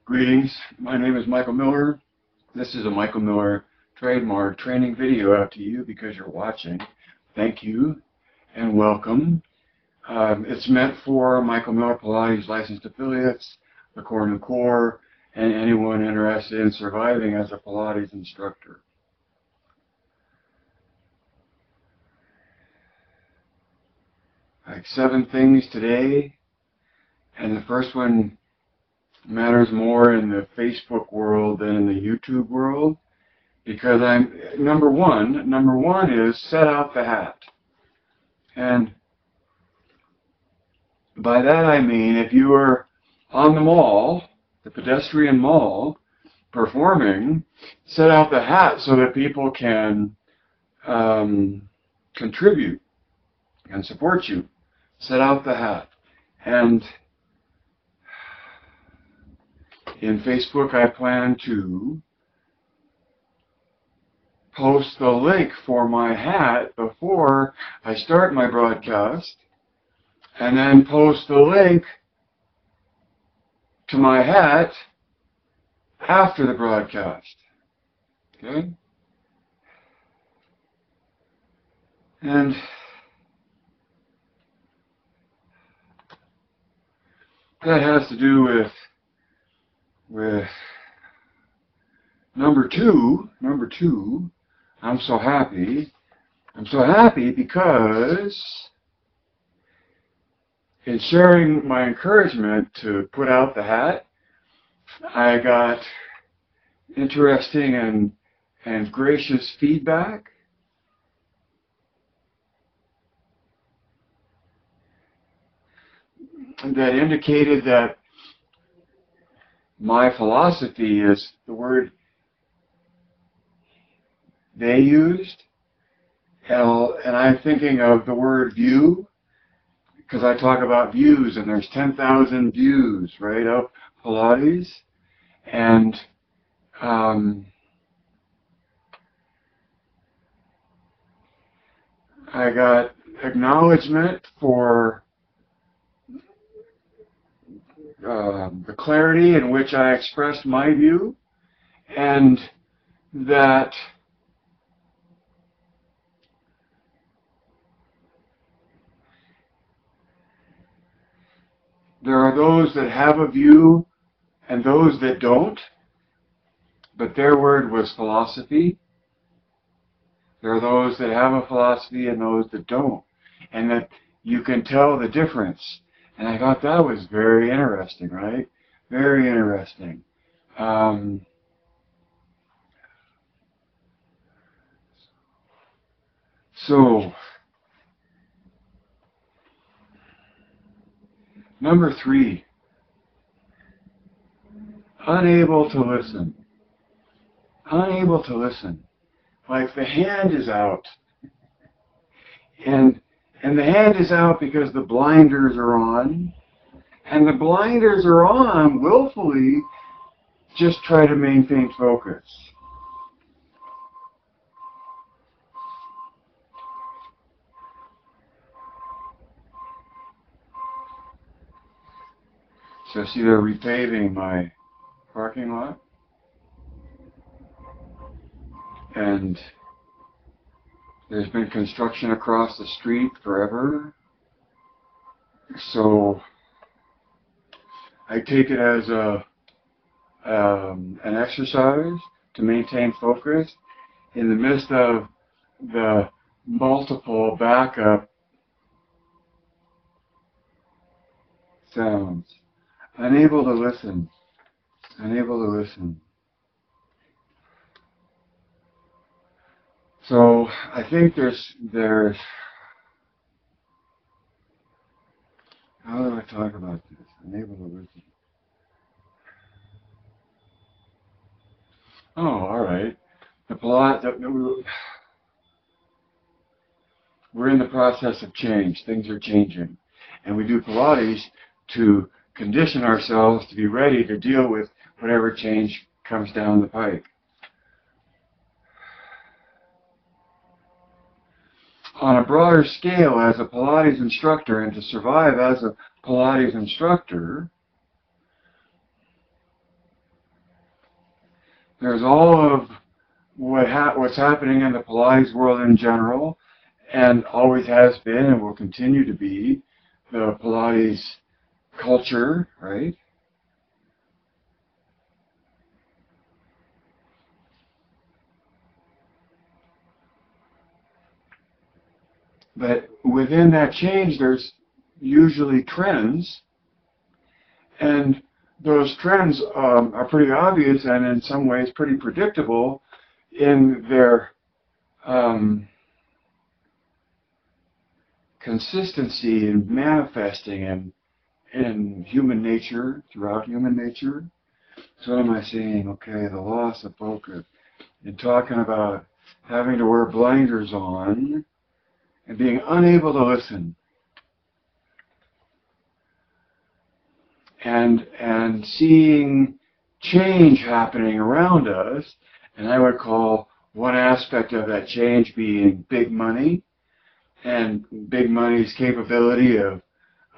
Greetings, my name is Michael Miller. This is a Michael Miller trademark training video out to you because you're watching. Thank you and welcome. It's meant for Michael Miller Pilates licensed affiliates, the Core New Core, and anyone interested in surviving as a Pilates instructor. Like 7 things today, and the first one matters more in the Facebook world than in the YouTube world, because number one is set out the hat. And by that I mean, if you are on the mall, the pedestrian mall, performing, set out the hat so that people can contribute and support you. Set out the hat. And in Facebook, I plan to post the link for my hat before I start my broadcast, and then post the link to my hat after the broadcast. Okay? And that has to do with number two, I'm so happy because in sharing my encouragement to put out the hat, I got interesting and gracious feedback. That indicated that my philosophy is the word they used, and I'm thinking of the word view, because I talk about views, and there's 10,000 views, right, of Pilates, and I got acknowledgement for the clarity in which I expressed my view, and that there are those that have a view and those that don't, but their word was philosophy. There are those that have a philosophy and those that don't, and that you can tell the difference. And I thought that was very interesting, right? Very interesting. So, number 3, unable to listen. Unable to listen. Like the hand is out. And the hand is out because the blinders are on. And the blinders are on willfully, just try to maintain focus. So see, they're repaving my parking lot. And there's been construction across the street forever. So I take it as an exercise to maintain focus in the midst of the multiple backup sounds. Unable to listen. Unable to listen. So I think there's how do I talk about this? Unable to listen. Oh, all right. We're in the process of change. Things are changing. And we do Pilates to condition ourselves to be ready to deal with whatever change comes down the pike. on a broader scale as a Pilates instructor and to survive as a Pilates instructor, there's all of what's happening in the Pilates world in general, and always has been and will continue to be the Pilates culture, right? But within that change, there's usually trends, and those trends are pretty obvious and in some ways pretty predictable in their consistency in manifesting in human nature, throughout human nature. So what am I saying? Okay, the loss of focus. And talking about having to wear blinders on and being unable to listen. And seeing change happening around us, and I would call one aspect of that change being big money, and big money's capability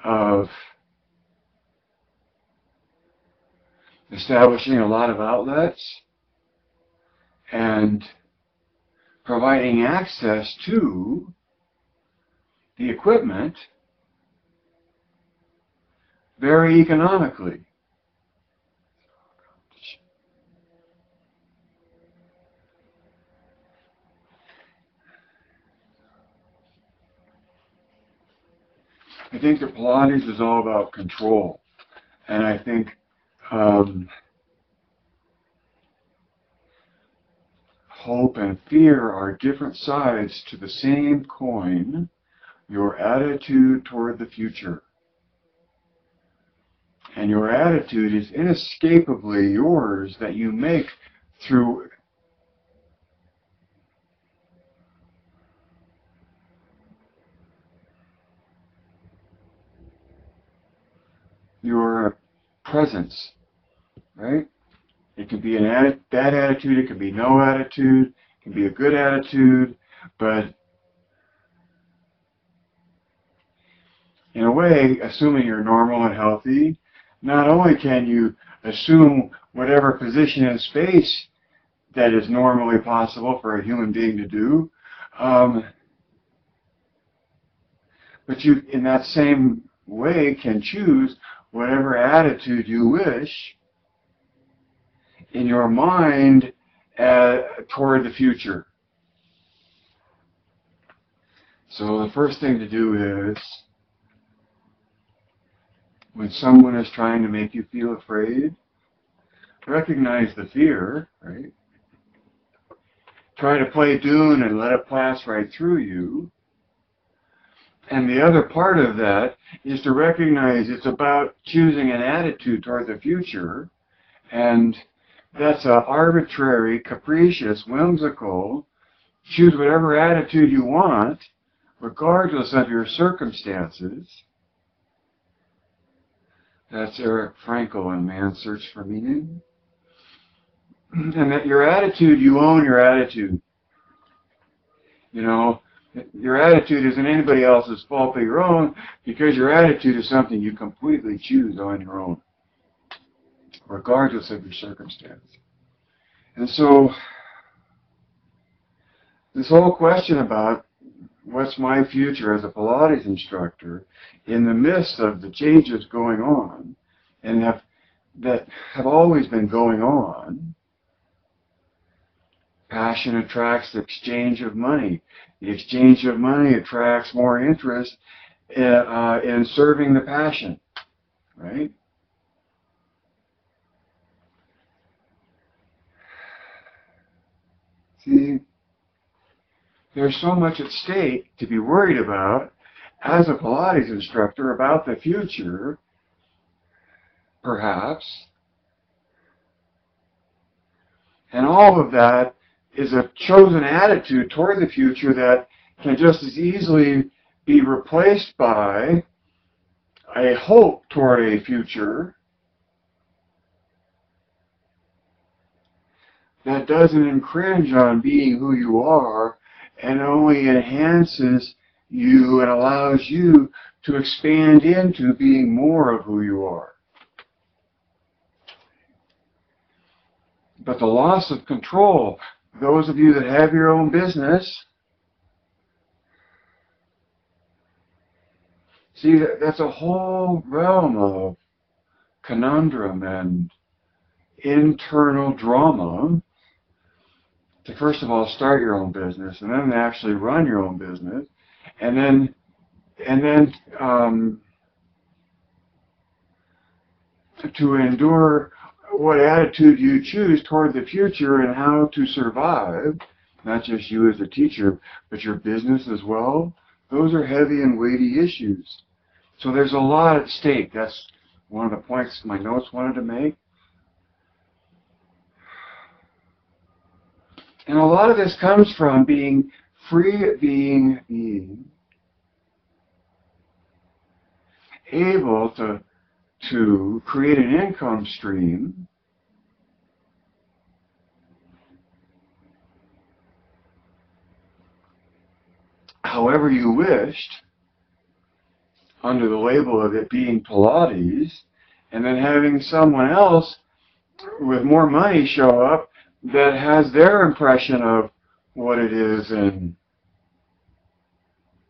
of establishing a lot of outlets and providing access to the equipment very economically. I think that Pilates is all about control, and I think hope and fear are different sides to the same coin, your attitude toward the future. And your attitude is inescapably yours that you make through your presence, right? It can be a bad attitude, it can be no attitude, it can be a good attitude, but in a way, assuming you're normal and healthy, not only can you assume whatever position in space that is normally possible for a human being to do, but you, in that same way, can choose whatever attitude you wish in your mind toward the future. So the first thing to do is, when someone is trying to make you feel afraid, recognize the fear, right? Try to play Dune and let it pass right through you. And the other part of that is to recognize it's about choosing an attitude toward the future, and that's an arbitrary, capricious, whimsical, choose whatever attitude you want, regardless of your circumstances. That's Eric Frankel in Man's Search for Meaning. And that your attitude, you own your attitude. You know, your attitude isn't anybody else's fault but your own, because your attitude is something you completely choose on your own, regardless of your circumstance. And so, this whole question about what's my future as a Pilates instructor in the midst of the changes going on and that have always been going on. Passion attracts the exchange of money. The exchange of money attracts more interest in serving the passion, right? See, there's so much at stake to be worried about as a Pilates instructor about the future, perhaps. And all of that is a chosen attitude toward the future that can just as easily be replaced by a hope toward a future that doesn't infringe on being who you are and only enhances you and allows you to expand into being more of who you are. But the loss of control, those of you that have your own business, see, that's a whole realm of conundrum and internal drama to first of all start your own business and then actually run your own business and then to endure what attitude you choose toward the future and how to survive, not just you as a teacher, but your business as well. Those are heavy and weighty issues. So there's a lot at stake. That's one of the points my notes wanted to make. And a lot of this comes from being free at being able to create an income stream however you wished, under the label of it being Pilates, and then having someone else with more money show up that has their impression of what it is and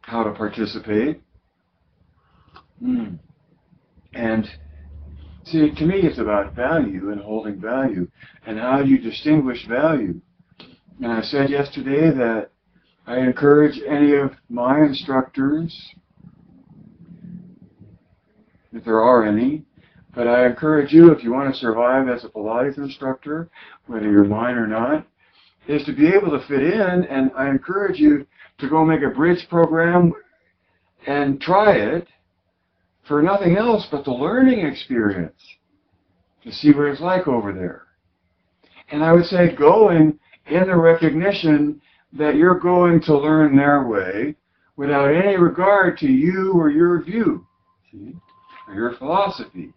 how to participate. And see, to me it's about value and holding value. And how do you distinguish value? And I said yesterday that I encourage any of my instructors, if there are any, but I encourage you, if you want to survive as a Pilates instructor, whether you're mine or not, is to be able to fit in, and I encourage you to go make a bridge program and try it for nothing else but the learning experience, to see what it's like over there. And I would say going in the recognition that you're going to learn their way without any regard to you or your view, see, or your philosophy.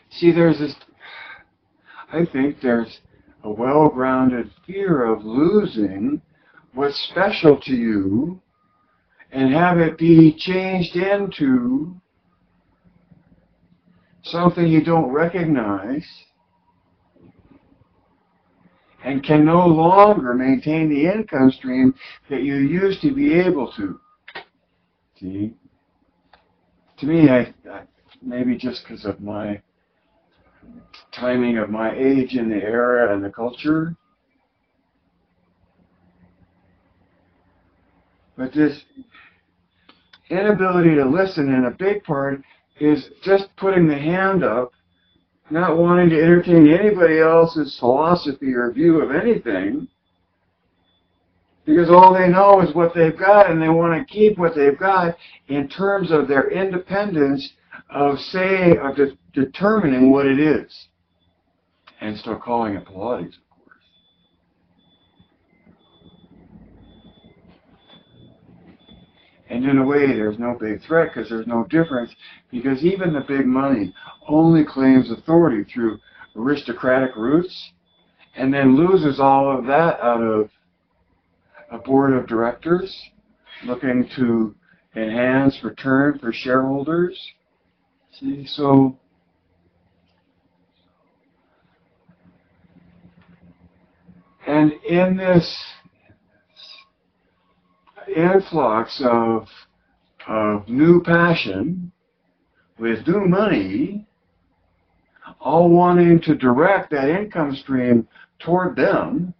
See, I think there's a well-grounded fear of losing what's special to you and have it be changed into something you don't recognize and can no longer maintain the income stream that you used to be able to. See? To me, I maybe just because of my timing of my age and the era and the culture, but this inability to listen, and a big part is just putting the hand up, not wanting to entertain anybody else's philosophy or view of anything, because all they know is what they've got, and they want to keep what they've got in terms of their independence of determining what it is, and still calling it Pilates, of course. And in a way, there's no big threat because there's no difference, because even the big money only claims authority through aristocratic roots and then loses all of that out of a board of directors looking to enhance return for shareholders. See, so and in this influx of new passion with new money, all wanting to direct that income stream toward them,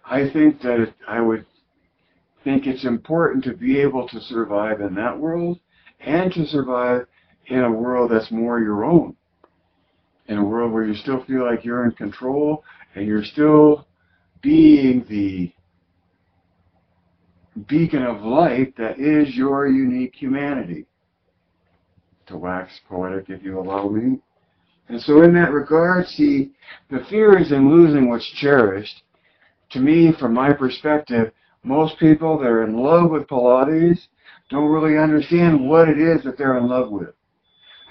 I think that I would think it's important to be able to survive in that world and to survive in a world that's more your own. In a world where you still feel like you're in control and you're still being the beacon of light that is your unique humanity. To wax poetic, if you allow me. And so in that regard, see, the fear is in losing what's cherished. To me, from my perspective, Most people that are in love with Pilates don't really understand what it is that they're in love with.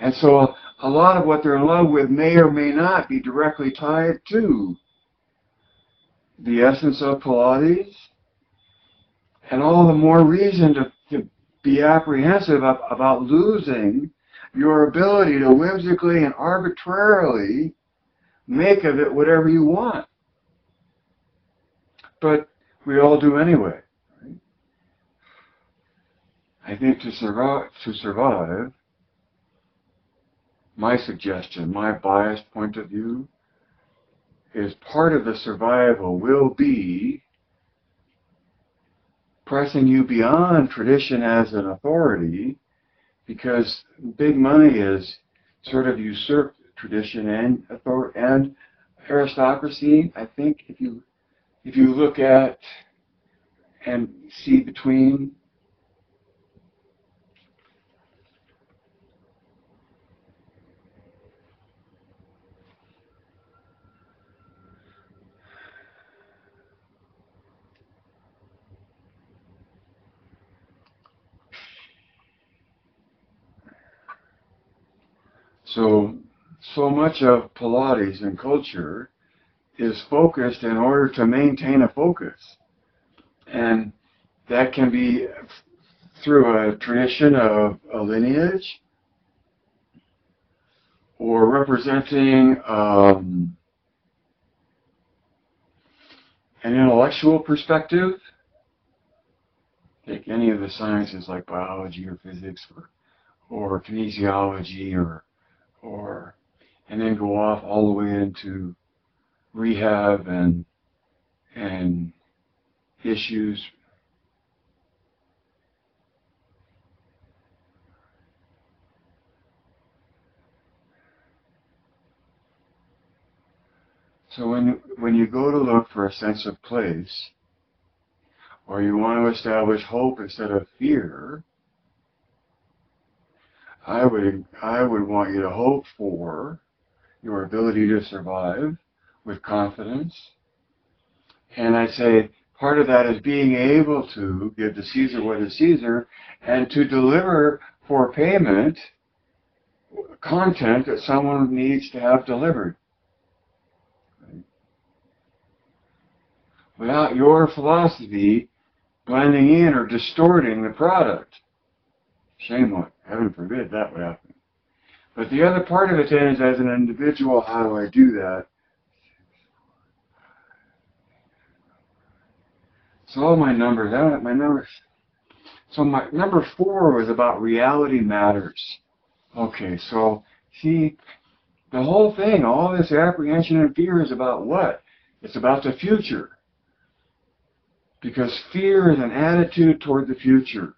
And so a lot of what they're in love with may or may not be directly tied to the essence of Pilates, and all the more reason to be apprehensive about losing your ability to whimsically and arbitrarily make of it whatever you want. But we all do anyway. Right? I think to survive, my suggestion, my biased point of view, is part of the survival will be pressing you beyond tradition as an authority, because big money is sort of usurped tradition and aristocracy. I think if you look at and see between so much of Pilates and culture is focused in order to maintain a focus. And that can be through a tradition of a lineage, or representing an intellectual perspective. Take any of the sciences like biology or physics or kinesiology and then go off all the way into rehab and issues. So when you go to look for a sense of place, or you want to establish hope instead of fear, I would want you to hope for your ability to survive with confidence. And I'd say part of that is being able to give to Caesar what is Caesar, and to deliver for payment content that someone needs to have delivered. Right? Without your philosophy blending in or distorting the product. Shame on it. Heaven forbid that would happen. But the other part of it then is, as an individual, how do I do that? So all my numbers, so my number 4 was about reality matters. Okay, so see, the whole thing, all this apprehension and fear is about what? It's about the future. Because fear is an attitude toward the future.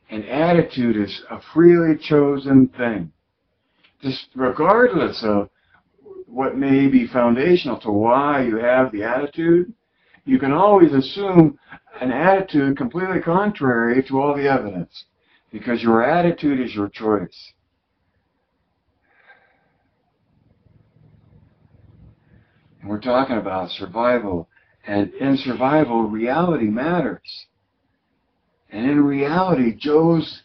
And attitude is a freely chosen thing. Just regardless of what may be foundational to why you have the attitude, you can always assume an attitude completely contrary to all the evidence, because your attitude is your choice. And we're talking about survival, and in survival, reality matters. And in reality, Joe's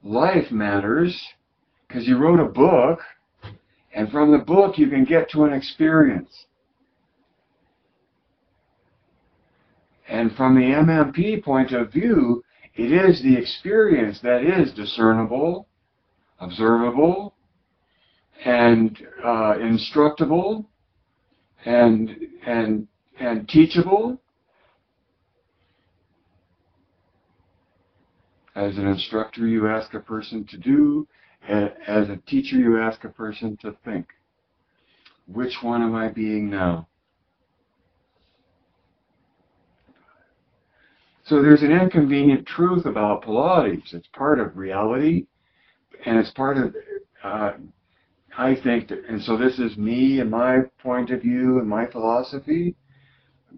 life matters, because he wrote a book, and from the book you can get to an experience. And from the MMP point of view, it is the experience that is discernible, observable, and instructable, and teachable. As an instructor, you ask a person to do. As a teacher, you ask a person to think. Which one am I being now? So there's an inconvenient truth about Pilates. It's part of reality, and it's part of, I think, and so this is me and my point of view and my philosophy,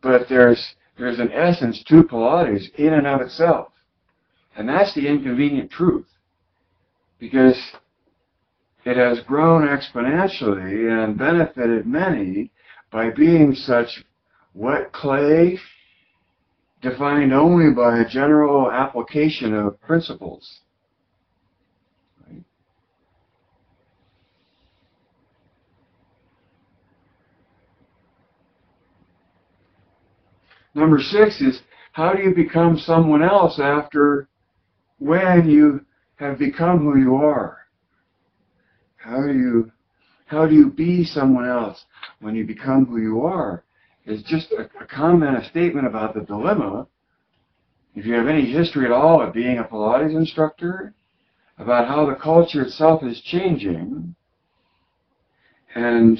but there's an essence to Pilates in and of itself. And that's the inconvenient truth, because it has grown exponentially and benefited many by being such wet clay defined only by a general application of principles. Right? Number 6 is, how do you become someone else when you have become who you are? How do you be someone else when you become who you are? It's just a comment, a statement about the dilemma. If you have any history at all of being a Pilates instructor, about how the culture itself is changing, and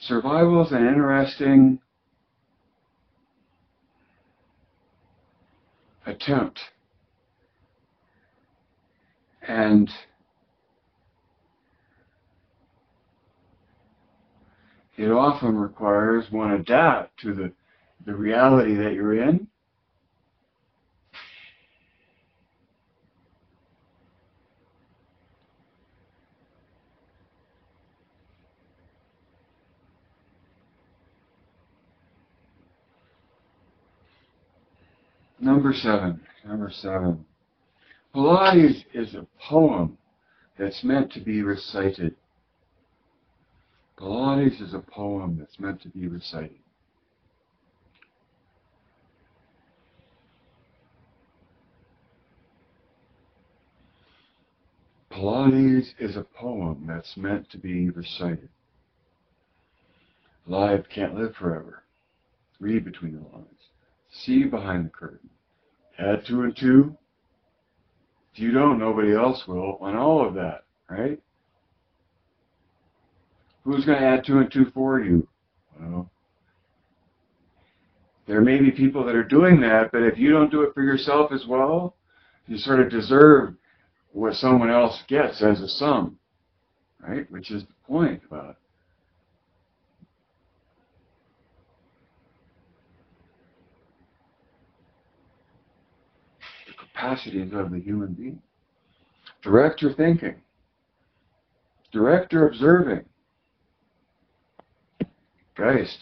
survival is an interesting attempt. And it often requires one adapt to the reality that you're in. Number seven. Pilates is a poem that's meant to be recited. Pilates is a poem that's meant to be recited. Pilates is a poem that's meant to be recited. Life can't live forever. Read between the lines. See behind the curtain. Add 2 and 2. If you don't, nobody else will on all of that, right? Who's going to add 2 and 2 for you? Well, there may be people that are doing that, but if you don't do it for yourself as well, you sort of deserve what someone else gets as a sum, right? Which is the point about the capacities of the human being. Direct your thinking. Direct your observing. Geist.